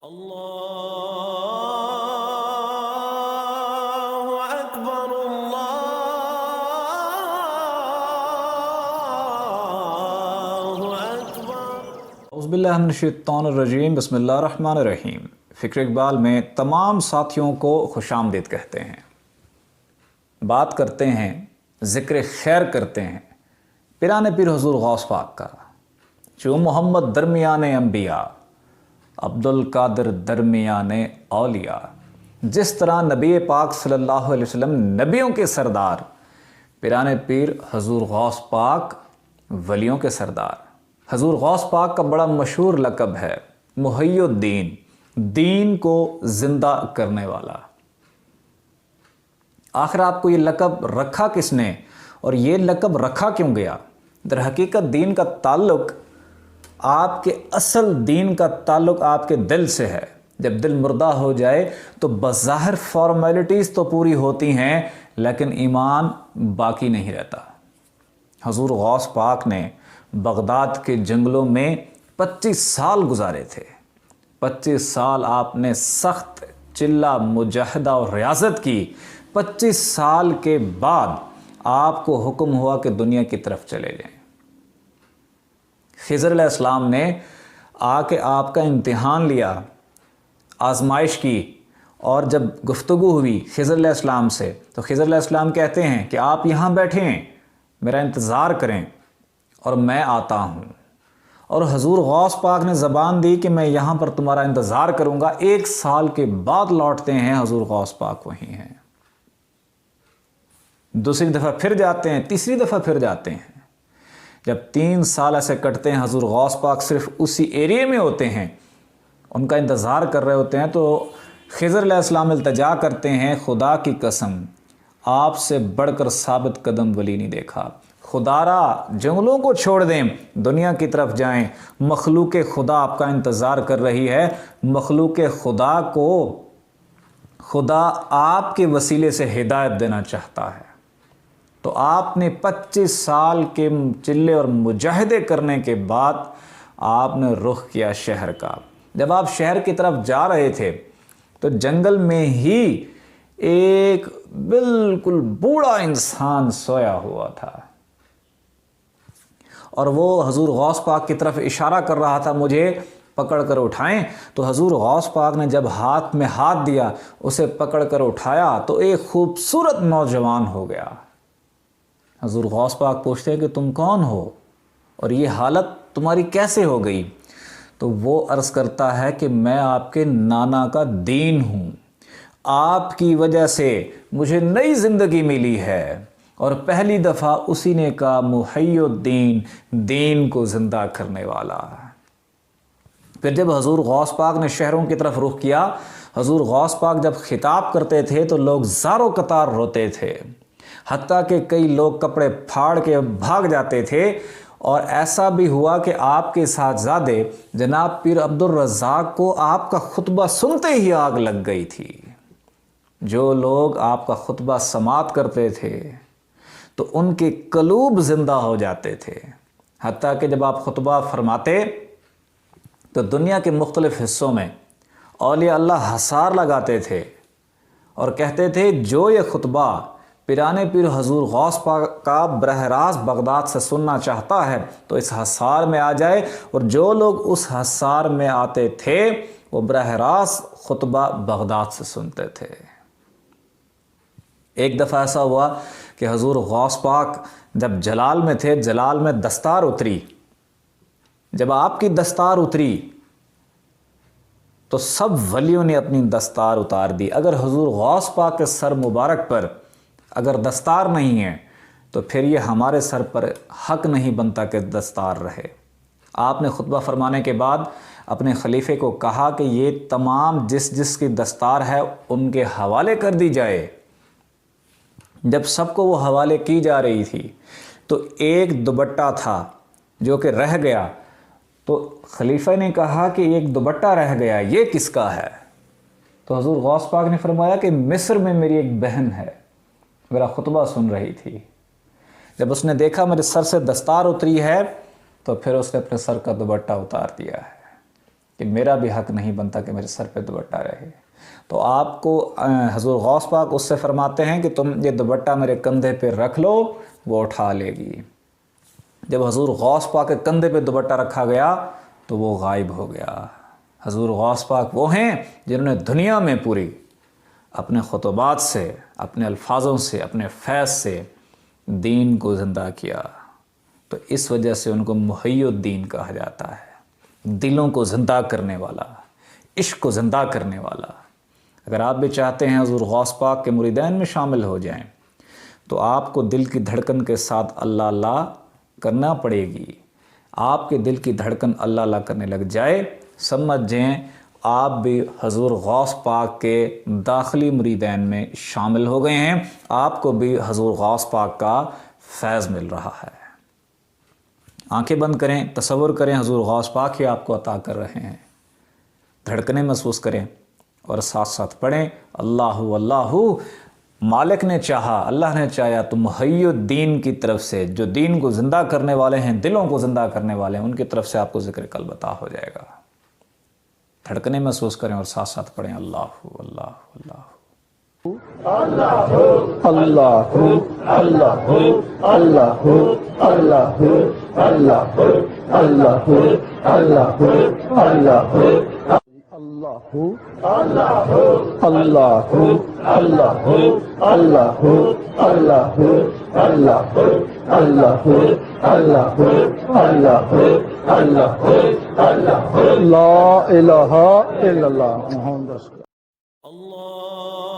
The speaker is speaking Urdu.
اللہ اکبر اللہ اکبر۔ اعوذ باللہ من الشیطان الرجیم، بسم اللہ الرحمن الرحیم۔ فکر اقبال میں تمام ساتھیوں کو خوش آمدید کہتے ہیں، بات کرتے ہیں، ذکر خیر کرتے ہیں پیران پیر حضور غوث پاک کا، جو محمد درمیان انبیاء، عبد القادر درمیان اولیاء۔ جس طرح نبی پاک صلی اللہ علیہ وسلم نبیوں کے سردار، پیران پیر حضور غوث پاک ولیوں کے سردار۔ حضور غوث پاک کا بڑا مشہور لقب ہے محی الدین، دین کو زندہ کرنے والا۔ آخر آپ کو یہ لقب رکھا کس نے اور یہ لقب رکھا کیوں گیا؟ در حقیقت دین کا تعلق، آپ کے اصل دین کا تعلق آپ کے دل سے ہے۔ جب دل مردہ ہو جائے تو بظاہر فارمیلٹیز تو پوری ہوتی ہیں لیکن ایمان باقی نہیں رہتا۔ حضور غوث پاک نے بغداد کے جنگلوں میں 25 سال گزارے تھے۔ 25 سال آپ نے سخت چلہ مجاہدہ اور ریاضت کی۔ 25 سال کے بعد آپ کو حکم ہوا کہ دنیا کی طرف چلے جائیں۔ خضر علیہ السلام نے آ کے آپ کا امتحان لیا، آزمائش کی، اور جب گفتگو ہوئی خضر علیہ السلام سے تو خضر علیہ السلام کہتے ہیں کہ آپ یہاں بیٹھیں، میرا انتظار کریں اور میں آتا ہوں۔ اور حضور غوث پاک نے زبان دی کہ میں یہاں پر تمہارا انتظار کروں گا۔ 1 سال کے بعد لوٹتے ہیں، حضور غوث پاک وہیں ہیں۔ دوسری دفعہ پھر جاتے ہیں، تیسری دفعہ پھر جاتے ہیں۔ جب 3 سال ایسے کٹتے ہیں، حضور غوث پاک صرف اسی ایریے میں ہوتے ہیں، ان کا انتظار کر رہے ہوتے ہیں، تو خضر علیہ السلام التجا کرتے ہیں، خدا کی قسم آپ سے بڑھ کر ثابت قدم ولی نہیں دیکھا۔ خدا را جنگلوں کو چھوڑ دیں، دنیا کی طرف جائیں، مخلوق خدا آپ کا انتظار کر رہی ہے۔ مخلوق خدا کو خدا آپ کے وسیلے سے ہدایت دینا چاہتا ہے۔ تو آپ نے 25 سال کے چلے اور مجاہدے کرنے کے بعد آپ نے رخ کیا شہر کا۔ جب آپ شہر کی طرف جا رہے تھے تو جنگل میں ہی ایک بالکل بوڑھا انسان سویا ہوا تھا، اور وہ حضور غوث پاک کی طرف اشارہ کر رہا تھا، مجھے پکڑ کر اٹھائیں۔ تو حضور غوث پاک نے جب ہاتھ میں ہاتھ دیا، اسے پکڑ کر اٹھایا تو ایک خوبصورت نوجوان ہو گیا۔ حضور غوث پاک پوچھتے ہیں کہ تم کون ہو اور یہ حالت تمہاری کیسے ہو گئی؟ تو وہ عرض کرتا ہے کہ میں آپ کے نانا کا دین ہوں، آپ کی وجہ سے مجھے نئی زندگی ملی ہے۔ اور پہلی دفعہ اسی نے کہا محی الدین، دین کو زندہ کرنے والا۔ پھر جب حضور غوث پاک نے شہروں کی طرف رخ کیا، حضور غوث پاک جب خطاب کرتے تھے تو لوگ زاروں قطار روتے تھے، حتیٰ کہ کئی لوگ کپڑے پھاڑ کے بھاگ جاتے تھے۔ اور ایسا بھی ہوا کہ آپ کے صاحبزادے جناب پیر عبد الرزاق کو آپ کا خطبہ سنتے ہی آگ لگ گئی تھی۔ جو لوگ آپ کا خطبہ سماعت کرتے تھے تو ان کے قلوب زندہ ہو جاتے تھے، حتیٰ کہ جب آپ خطبہ فرماتے تو دنیا کے مختلف حصوں میں اولیاء اللہ حصار لگاتے تھے اور کہتے تھے جو یہ خطبہ پیران پیر حضور غوث پاک کا براہ راست بغداد سے سننا چاہتا ہے تو اس حصار میں آ جائے، اور جو لوگ اس حصار میں آتے تھے وہ براہ راست خطبہ بغداد سے سنتے تھے۔ ایک دفعہ ایسا ہوا کہ حضور غوث پاک جب جلال میں تھے، جلال میں دستار اتری۔ جب آپ کی دستار اتری تو سب ولیوں نے اپنی دستار اتار دی۔ اگر حضور غوث پاک کے سر مبارک پر اگر دستار نہیں ہے تو پھر یہ ہمارے سر پر حق نہیں بنتا کہ دستار رہے۔ آپ نے خطبہ فرمانے کے بعد اپنے خلیفے کو کہا کہ یہ تمام جس کی دستار ہے ان کے حوالے کر دی جائے۔ جب سب کو وہ حوالے کی جا رہی تھی تو ایک دوپٹہ تھا جو کہ رہ گیا، تو خلیفہ نے کہا کہ ایک دوپٹہ رہ گیا، یہ کس کا ہے؟ تو حضور غوث پاک نے فرمایا کہ مصر میں میری ایک بہن ہے، میرا خطبہ سن رہی تھی۔ جب اس نے دیکھا میرے سر سے دستار اتری ہے تو پھر اس نے اپنے سر کا دوپٹہ اتار دیا ہے۔ کہ میرا بھی حق نہیں بنتا کہ میرے سر پہ دوپٹہ رہے. تو آپ کو حضور غوث پاک اس سے فرماتے ہیں کہ تم یہ دوپٹہ میرے کندھے پہ رکھ لو, وہ اٹھا لے گی. جب حضور غوث پاک کے کندھے پہ دوپٹہ رکھا گیا تو وہ غائب ہو گیا. حضور غوث پاک وہ ہیں جنہوں نے دنیا میں پوری اپنے خطبات سے, اپنے الفاظوں سے, اپنے فیض سے دین کو زندہ کیا. تو اس وجہ سے ان کو محی الدین کہا جاتا ہے, دلوں کو زندہ کرنے والا, عشق کو زندہ کرنے والا. اگر آپ بھی چاہتے ہیں حضور غوث پاک کے مریدین میں شامل ہو جائیں تو آپ کو دل کی دھڑکن کے ساتھ اللہ اللہ کرنا پڑے گی. آپ کے دل کی دھڑکن اللہ اللہ کرنے لگ جائے, سمجھ جائیں آپ بھی حضور غوث پاک کے داخلی مریدین میں شامل ہو گئے ہیں, آپ کو بھی حضور غوث پاک کا فیض مل رہا ہے. آنکھیں بند کریں, تصور کریں حضور غوث پاک ہی آپ کو عطا کر رہے ہیں. دھڑکنیں محسوس کریں اور ساتھ ساتھ پڑھیں اللہ اللہ. مالک نے چاہا, اللہ نے چاہا تو محی الدین کی طرف سے, جو دین کو زندہ کرنے والے ہیں, دلوں کو زندہ کرنے والے ہیں, ان کی طرف سے آپ کو ذکر قلب عطا ہو جائے گا. دھڑکنیں محسوس کریں اور ساتھ ساتھ پڑھیں اللہ اللہ اللہ. اللہ اللہ اللہ اللہ اللہ اللہ اللہ اللہ اللہ اللہ اللہ اللہ اللہ اللہ اللہ اللہ اللہ اللہ اللہ لا الہ الا اللہ محمد رسول اللہ.